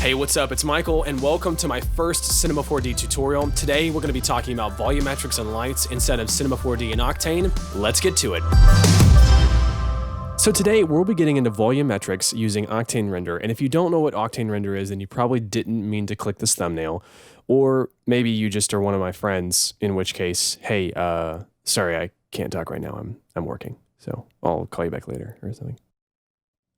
Hey, what's up? It's Michael, and welcome to my first Cinema 4D tutorial. Today, we're going to be talking about volumetrics and lights inside of Cinema 4D and Octane. Let's get to it. So today, we'll be getting into volumetrics using Octane Render, and if you don't know what Octane Render is, then you probably didn't mean to click this thumbnail, or maybe you just are one of my friends, in which case, hey, sorry, I can't talk right now. I'm working, so I'll call you back later or something.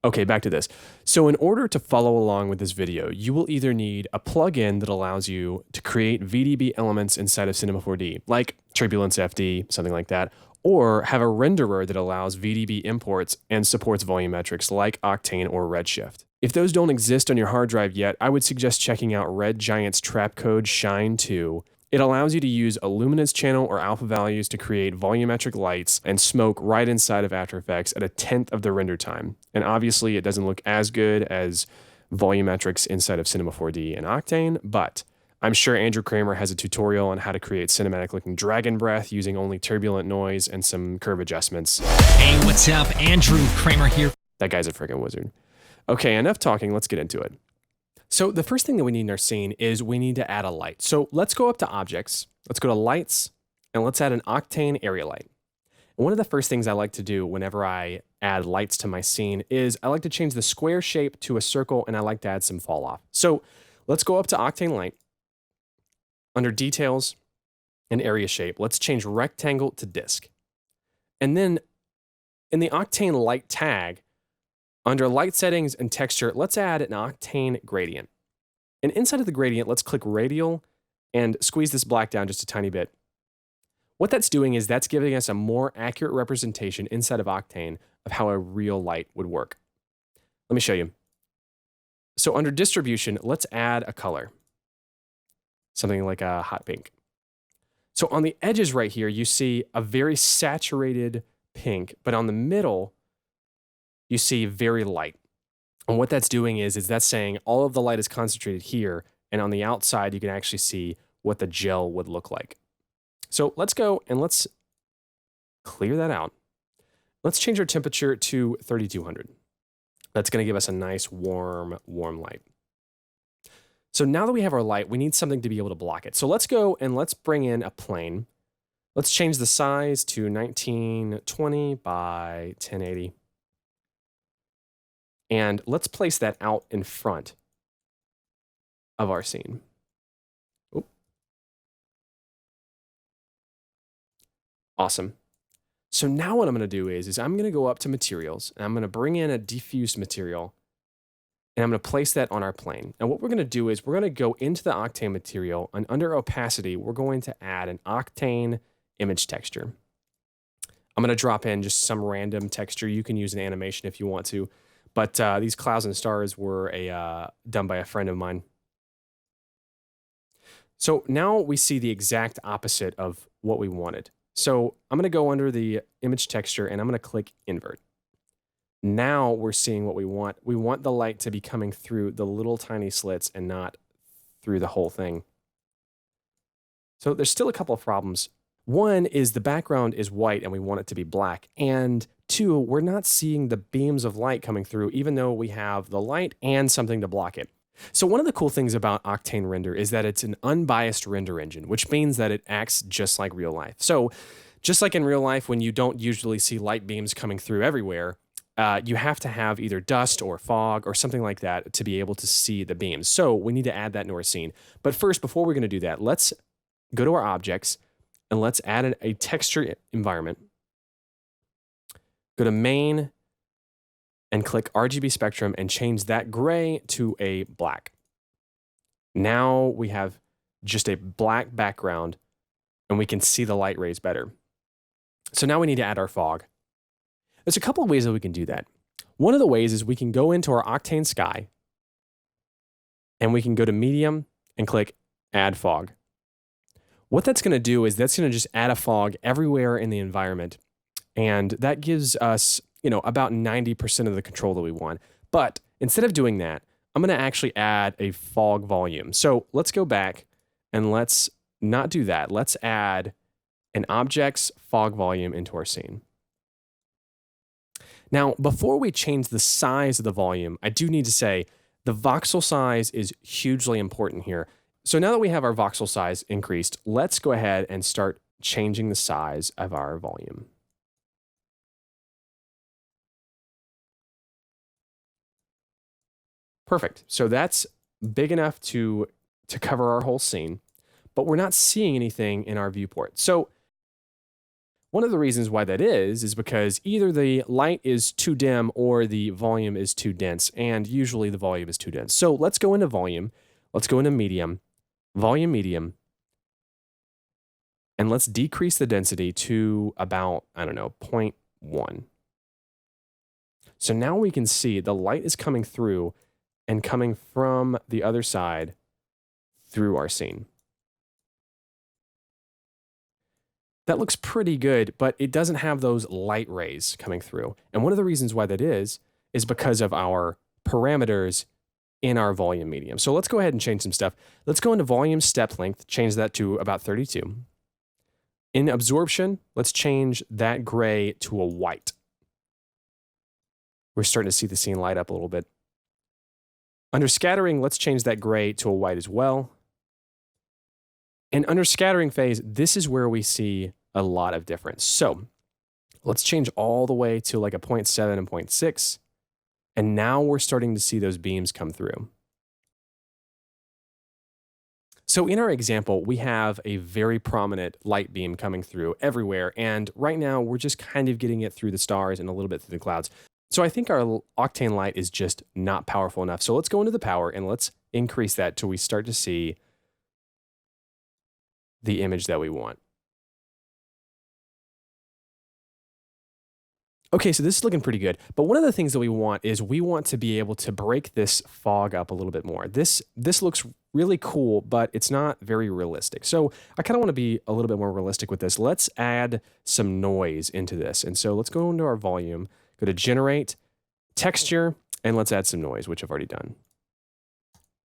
Okay, back to this. So in order to follow along with this video, you will either need a plugin that allows you to create VDB elements inside of Cinema 4D, like Turbulence FD, something like that, or have a renderer that allows VDB imports and supports volumetrics like Octane or Redshift. If those don't exist on your hard drive yet, I would suggest checking out Red Giant's trap code Shine 2. It allows you to use a luminance channel or alpha values to create volumetric lights and smoke right inside of After Effects at 1/10 of the render time. And obviously it doesn't look as good as volumetrics inside of Cinema 4D and Octane, but I'm sure Andrew Kramer has a tutorial on how to create cinematic looking dragon breath using only turbulent noise and some curve adjustments. Hey, what's up? Andrew Kramer here. That guy's a freaking wizard. Okay, enough talking, let's get into it. So the first thing that we need in our scene is we need to add a light. So let's go up to Objects, let's go to Lights, and let's add an Octane area light. And one of the first things I like to do whenever I add lights to my scene is I like to change the square shape to a circle, and I like to add some fall off. So let's go up to Octane Light. Under Details and Area Shape, let's change Rectangle to Disk. And then in the Octane Light tag, under Light Settings and Texture, let's add an Octane Gradient. And inside of the gradient, let's click Radial and squeeze this black down just a tiny bit. What that's doing is that's giving us a more accurate representation inside of Octane of how a real light would work. Let me show you. So under Distribution, let's add a color. Something like a hot pink. So on the edges right here, you see a very saturated pink, but on the middle, you see very light. And what that's doing is that's saying all of the light is concentrated here, and on the outside, you can actually see what the gel would look like. So let's go and let's clear that out. Let's change our temperature to 3200. That's going to give us a nice warm light. So now that we have our light, we need something to be able to block it. So let's go and let's bring in a plane. Let's change the size to 1920 by 1080. And let's place that out in front of our scene. Oop. Awesome. So now what I'm going to do is I'm going to go up to Materials, and I'm going to bring in a diffuse material, and I'm going to place that on our plane. And what we're going to do is we're going to go into the Octane material, and under Opacity, we're going to add an Octane image texture. I'm going to drop in just some random texture. You can use an animation if you want to. But these clouds and stars were done by a friend of mine. So now we see the exact opposite of what we wanted. So I'm going to go under the image texture, and I'm going to click Invert. Now we're seeing what we want. We want the light to be coming through the little tiny slits and not through the whole thing. So there's still a couple of problems. One is the background is white and we want it to be black. And two, we're not seeing the beams of light coming through, even though we have the light and something to block it. So one of the cool things about Octane Render is that it's an unbiased render engine, which means that it acts just like real life. So just like in real life, when you don't usually see light beams coming through everywhere, you have to have either dust or fog or something like that to be able to see the beams. So we need to add that into our scene. But first, before we're going to do that, let's go to our objects and let's add a texture environment. Go to Main and click RGB Spectrum and change that gray to a black. Now we have just a black background and we can see the light rays better. So now we need to add our fog. There's a couple of ways that we can do that. One of the ways is we can go into our Octane Sky and we can go to Medium and click Add Fog. What that's going to do is that's going to just add a fog everywhere in the environment. And that gives us, about 90% of the control that we want. But instead of doing that, I'm going to actually add a fog volume. So let's go back and let's not do that. Let's add an object's fog volume into our scene. Now, before we change the size of the volume, I do need to say The voxel size is hugely important here. So now that we have our voxel size increased, let's go ahead and start changing the size of our volume. Perfect. So that's big enough to cover our whole scene, but we're not seeing anything in our viewport. So one of the reasons why that is because either the light is too dim or the volume is too dense, and usually the volume is too dense. So let's go into volume, let's go into medium, volume medium, and let's decrease the density to about, I don't know, 0.1. So now we can see the light is coming through and coming from the other side through our scene. That looks pretty good, but it doesn't have those light rays coming through. And one of the reasons why that is because of our parameters in our volume medium. So let's go ahead and change some stuff. Let's go into volume step length, change that to about 32. In absorption, let's change that gray to a white. We're starting to see the scene light up a little bit. Under scattering, let's change that gray to a white as well. And under scattering phase, this is where we see a lot of difference. So let's change all the way to like a 0.7 and 0.6. And now we're starting to see those beams come through. So in our example, we have a very prominent light beam coming through everywhere. And right now we're just kind of getting it through the stars and a little bit through the clouds. So I think our Octane light is just not powerful enough. So let's go into the power and let's increase that till we start to see the image that we want. Okay, so this is looking pretty good. But one of the things that we want is we want to be able to break this fog up a little bit more. This looks really cool, but it's not very realistic. So I kind of want to be a little bit more realistic with this. Let's add some noise into this. And so let's go into our volume, go to generate, texture, and let's add some noise, which I've already done.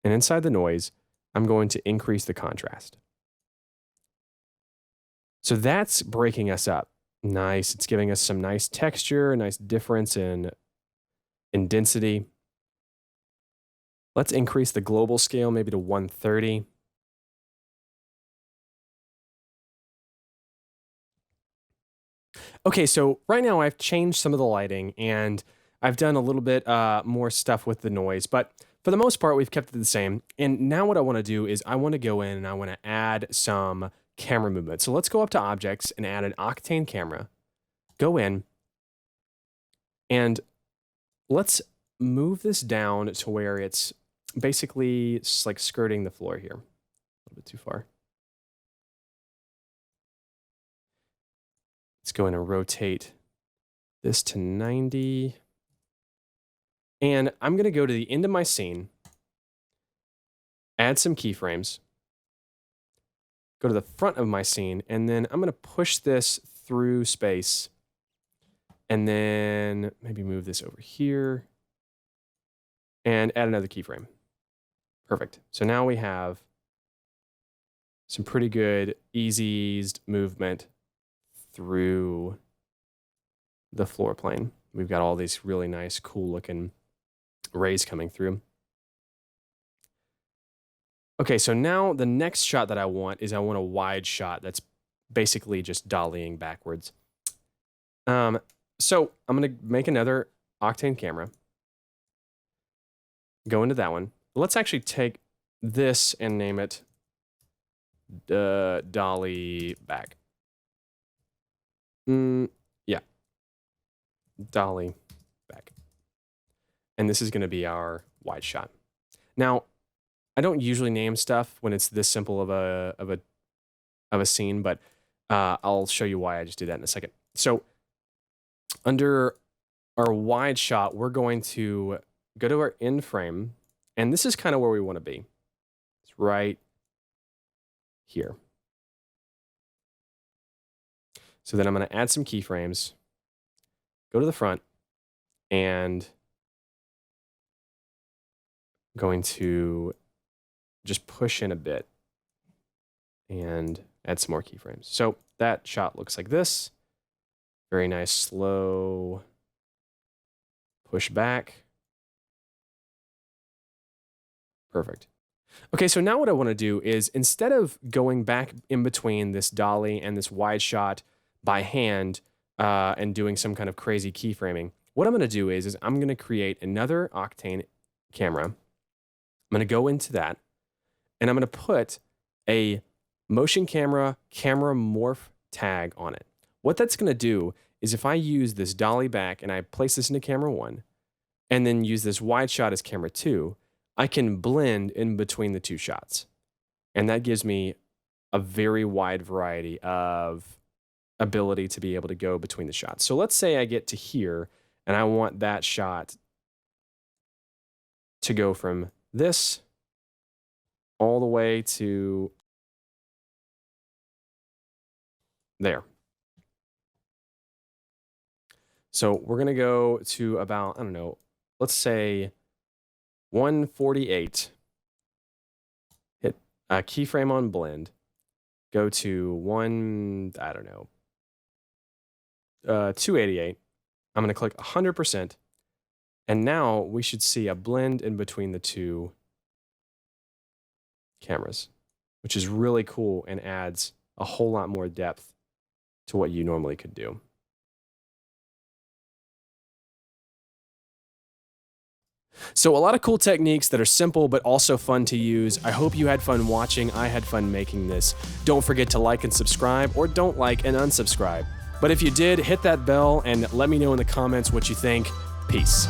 And inside the noise, I'm going to increase the contrast. So that's breaking us up. Nice. It's giving us some nice texture, a nice difference in density. Let's increase the global scale maybe to 130. Okay, so right now I've changed some of the lighting and I've done a little bit more stuff with the noise, but for the most part, we've kept it the same. And now what I want to do is I want to go in and I want to add some camera movement. So let's go up to objects and add an Octane camera. Go in and let's move this down to where it's basically like skirting the floor here. A little bit too far. Let's go in and rotate this to 90. And I'm going to go to the end of my scene, add some keyframes, go to the front of my scene, and then I'm going to push this through space, and then maybe move this over here, and add another keyframe. Perfect. So now we have some pretty good eased movement through the floor plane. We've got all these really nice, cool looking rays coming through. Okay, so now the next shot that I want is I want a wide shot that's basically just dollying backwards. So I'm going to make another Octane camera. Go into that one. Let's actually take this and name it dolly back. Yeah. Dolly back. And this is going to be our wide shot. Now, I don't usually name stuff when it's this simple of a scene, but I'll show you why I just did that in a second. So under our wide shot, we're going to go to our end frame, and this is kind of where we want to be. It's right here. So then I'm going to add some keyframes, go to the front, and going to just push in a bit and add some more keyframes. So that shot looks like this. Very nice, slow push back. Perfect. Okay, so now what I want to do is instead of going back in between this dolly and this wide shot by hand and doing some kind of crazy keyframing, what I'm going to do is I'm going to create another Octane camera. I'm going to go into that, and I'm going to put a motion camera morph tag on it. What that's going to do is if I use this dolly back and I place this into camera 1 and then use this wide shot as camera 2, I can blend in between the two shots. And that gives me a very wide variety of ability to be able to go between the shots. So let's say I get to here and I want that shot to go from this all the way to there. So we're going to go to about, I don't know, let's say 148. Hit a keyframe on blend. Go to I don't know, 288. I'm going to click 100%. And now we should see a blend in between the two cameras, which is really cool and adds a whole lot more depth to what you normally could do. So a lot of cool techniques that are simple but also fun to use. I hope you had fun watching. I had fun making this. Don't forget to like and subscribe, or don't like and unsubscribe. But if you did, hit that bell and let me know in the comments what you think. Peace.